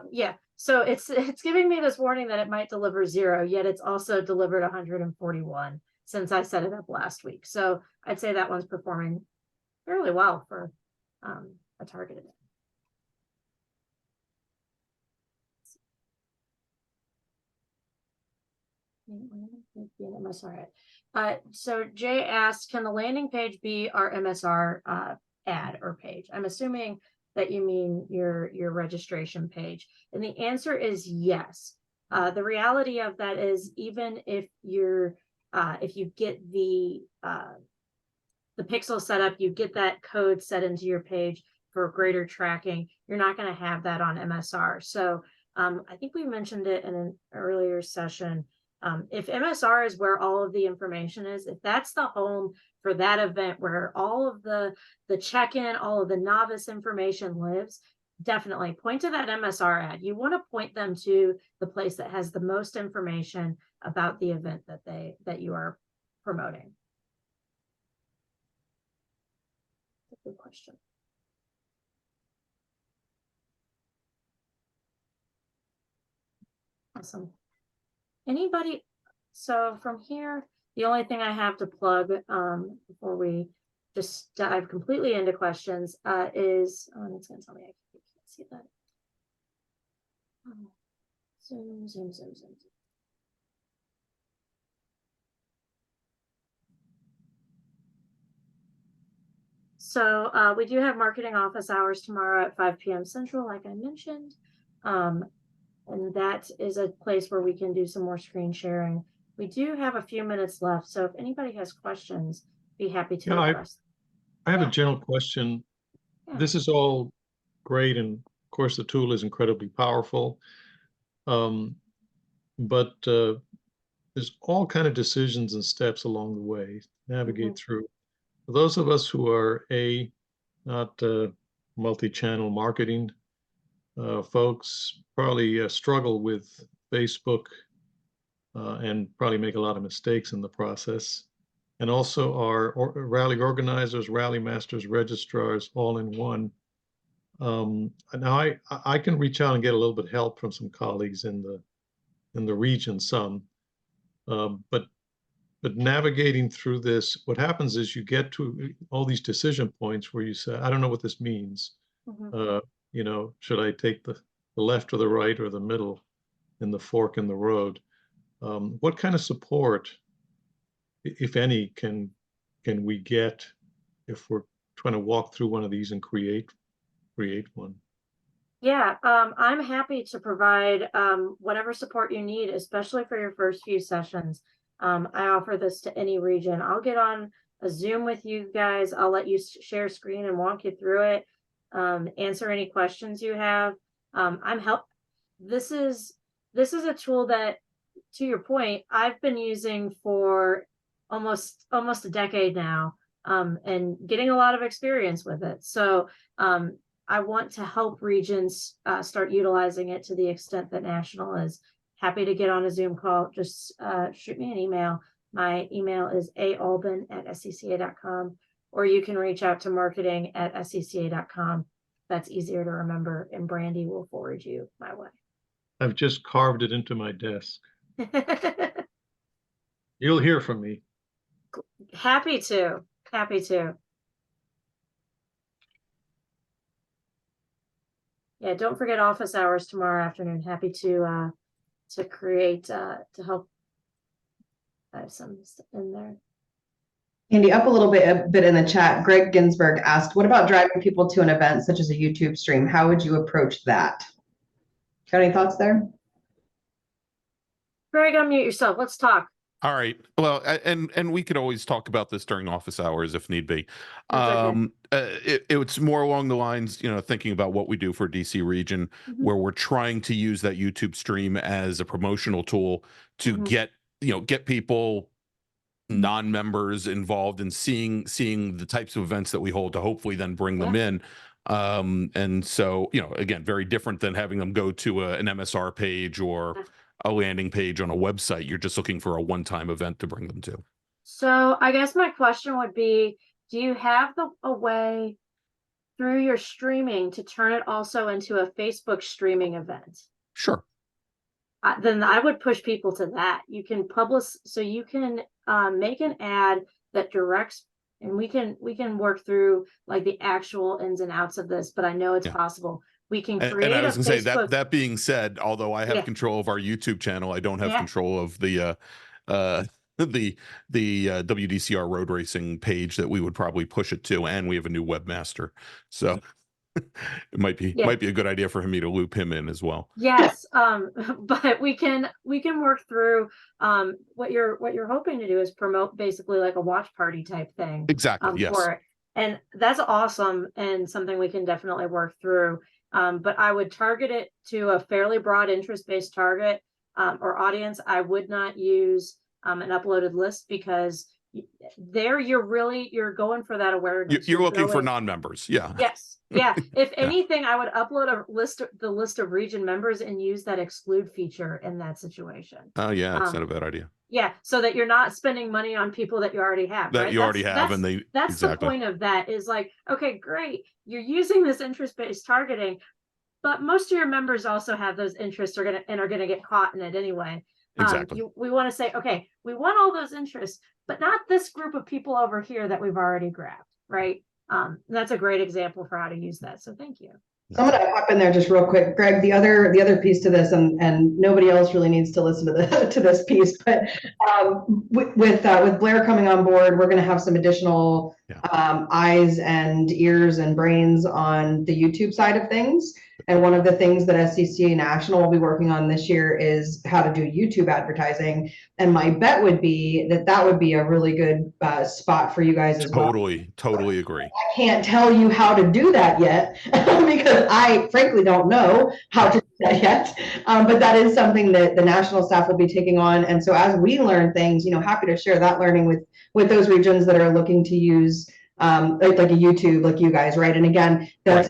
Yeah, so it's giving me this warning that it might deliver 0, yet it's also delivered 141 since I set it up last week. So I'd say that one's performing fairly well for a targeted ad. So Jay asked, can the landing page be our MSR ad or page? I'm assuming that you mean your registration page. And the answer is yes. The reality of that is even if if you get the pixel set up, you get that code set into your page for greater tracking, you're not going to have that on MSR. So I think we mentioned it in an earlier session. If MSR is where all of the information is, if that's the home for that event where all of the check-in, all of the novice information lives, definitely point to that MSR ad. You want to point them to the place that has the most information about the event that you are promoting. That's a good question. Awesome. Anybody? So from here, the only thing I have to plug before we just dive completely into questions is, oh, it's going to tell me I can't see that. Zoom. So we do have marketing office hours tomorrow at 5 p.m. Central, like I mentioned. And that is a place where we can do some more screen sharing. We do have a few minutes left, so if anybody has questions, be happy to address. I have a general question. Yeah. This is all great, and of course the tool is incredibly powerful. But there's all kind of decisions and steps along the way to navigate through. For those of us who are not multi-channel marketing folks, probably struggle with Facebook and probably make a lot of mistakes in the process. And also our rally organizers, rally masters, registrars, all in one. Now I can reach out and get a little bit of help from some colleagues in the region, but navigating through this, what happens is you get to all these decision points where you say, I don't know what this means. You know, should I take the left or the right or the middle in the fork in the road? What kind of support, if any, can we get if we're trying to walk through one of these and create one? Yeah, I'm happy to provide whatever support you need, especially for your first few sessions. I offer this to any region. I'll get on a Zoom with you guys. I'll let you share screen and walk you through it. Answer any questions you have. This is a tool that, to your point, I've been using for almost a decade now, and getting a lot of experience with it. So I want to help regions start utilizing it to the extent that national is. Happy to get on a Zoom call. Just shoot me an email. My email is aalban@scca.com, or you can reach out to marketing@scca.com. That's easier to remember, and Brandy will forward you my way. I've just carved it into my desk. You'll hear from me. Happy to. Yeah, don't forget office hours tomorrow afternoon. Happy to to create to help. I have some in there. Andy, up a bit in the chat. Greg Ginsburg asked, what about driving people to an event such as a YouTube stream? How would you approach that? Got any thoughts there? Greg, unmute yourself. Let's talk. All right. Well, and we could always talk about this during office hours if need be. That's okay. It's more along the lines, thinking about what we do for DC region, where we're trying to use that YouTube stream as a promotional tool to get people, non-members involved in seeing the types of events that we hold to hopefully then bring them in. And so, again, very different than having them go to an MSR page or a landing page on a website. You're just looking for a one-time event to bring them to. So I guess my question would be, do you have a way through your streaming to turn it also into a Facebook streaming event? Sure. Then I would push people to that. You can publish, so you can make an ad that directs, and we can work through like the actual ins and outs of this, but I know it's possible. We can create. And I was going to say Facebook... that being said, although I have control of our YouTube channel, I don't have control of the WDCR road racing page that we would probably push it to, and we have a new webmaster, so it might be a good idea for me to loop him in as well. Yes, but we can work through what you're hoping to do is promote basically like a watch party type thing. Exactly. Yes. For it. And that's awesome and something we can definitely work through. But I would target it to a fairly broad interest-based target or audience. I would not use an uploaded list, because there you're going for that awareness. You're looking for non-members. Yeah. Yes. Yeah. If anything, I would upload the list of region members and use that exclude feature in that situation. Oh yeah, it's not a bad idea. Yeah, so that you're not spending money on people that you already have. That right? you already have, and that's exactly. The point of that is like, okay, great, you're using this interest-based targeting, but most of your members also have those interests are gonna get caught in it anyway. Exactly. We want to say, okay, we want all those interests, but not this group of people over here that we've already grabbed, right? That's a great example for how to use that. So thank you. So I'm going to hop in there just real quick, Greg. The other piece to this, and nobody else really needs to listen to this piece, but with Blair coming on board, we're going to have some additional eyes and ears and brains on the YouTube side of things. And one of the things that SCCA National will be working on this year is how to do YouTube advertising. And my bet would be that would be a really good spot for you guys as well. Totally agree. I can't tell you how to do that yet because I frankly don't know how to do that yet. But that is something that the national staff will be taking on. And so as we learn things, happy to share that learning with those regions that are looking to use like a YouTube, like you guys, right? And again, that's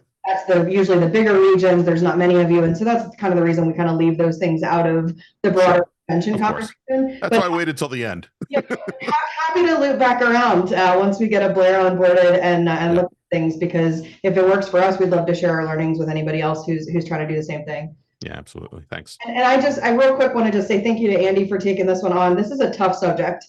usually the bigger regions. There's not many of you, and so that's kind of the reason we kind of leave those things out of the broader convention conversation. That's why I waited till the end. Happy to loop back around once we get a Blair onboarded and look at things, because if it works for us, we'd love to share our learnings with anybody else who's trying to do the same thing. Yeah, absolutely. Thanks. And I real quick want to just say thank you to Andy for taking this one on. This is a tough subject.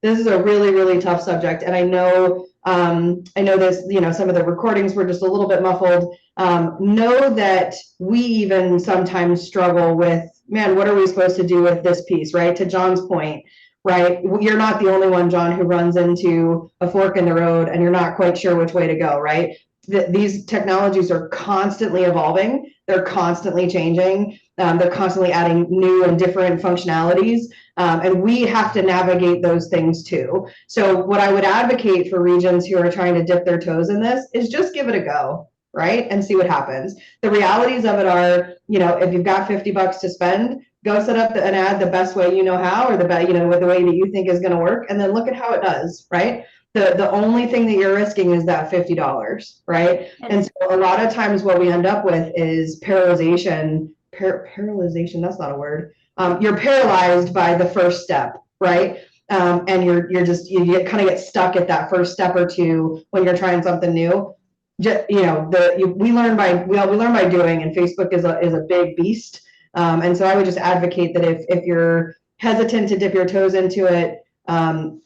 This is a really, really tough subject. And I know this, some of the recordings were just a little bit muffled. Know that we even sometimes struggle with, man, what are we supposed to do with this piece, right? To John's point, right? You're not the only one, John, who runs into a fork in the road and you're not quite sure which way to go, right? These technologies are constantly evolving. They're constantly changing. They're constantly adding new and different functionalities. And we have to navigate those things too. So what I would advocate for regions who are trying to dip their toes in this is just give it a go, right? And see what happens. The realities of it are, if you've got $50 to spend, go set up an ad the best way you know how, or the way that you think is going to work, and then look at how it does, right? The only thing that you're risking is that $50, right? And so a lot of times what we end up with is paralyzation, that's not a word. You're paralyzed by the first step, right? And you kind of get stuck at that first step or two when you're trying something new. We learn by doing, and Facebook is a big beast. And so I would just advocate that if you're hesitant to dip your toes into it,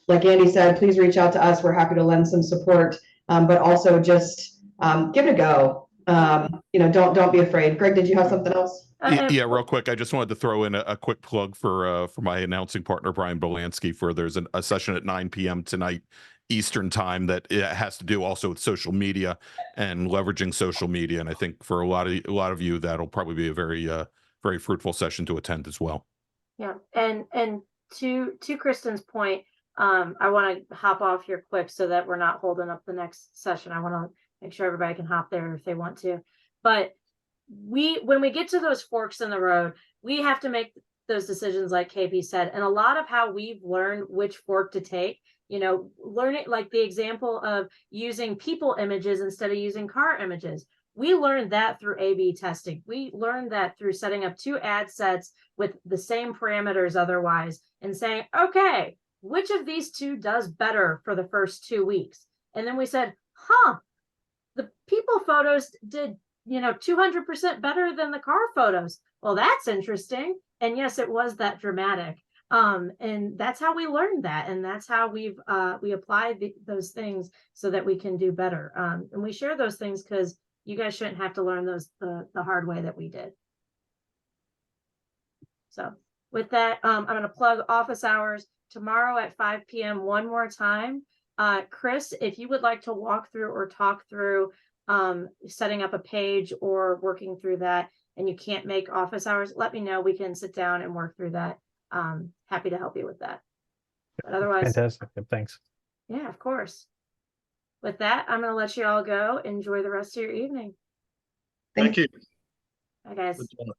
like Andy said, please reach out to us. We're happy to lend some support, but also just give it a go. Don't be afraid. Greg, did you have something else? Yeah, real quick. I just wanted to throw in a quick plug for my announcing partner, Brian Bolansky, for there's a session at 9 p.m. tonight Eastern time that it has to do also with social media and leveraging social media. And I think for a lot of you, that'll probably be a very fruitful session to attend as well. Yeah, and to Kristen's point, I want to hop off here quick so that we're not holding up the next session. I want to make sure everybody can hop there if they want to. But when we get to those forks in the road, we have to make those decisions like KP said. And a lot of how we've learned which fork to take, learn it, like the example of using people images instead of using car images. We learned that through A/B testing. We learned that through setting up 2 ad sets with the same parameters otherwise and saying, okay, which of these 2 does better for the first 2 weeks? And then we said, the people photos did 200% better than the car photos. Well, that's interesting. And yes, it was that dramatic. And that's how we learned that. And that's how we applied those things so that we can do better. And we share those things because you guys shouldn't have to learn those the hard way that we did. So with that, I'm going to plug office hours tomorrow at 5 p.m. one more time. Chris, if you would like to walk through or talk through setting up a page or working through that and you can't make office hours, let me know. We can sit down and work through that. Happy to help you with that. But otherwise, Fantastic. Thanks. Yeah, of course. With that, I'm going to let you all go. Enjoy the rest of your evening. Thank you. Bye, guys. Good job.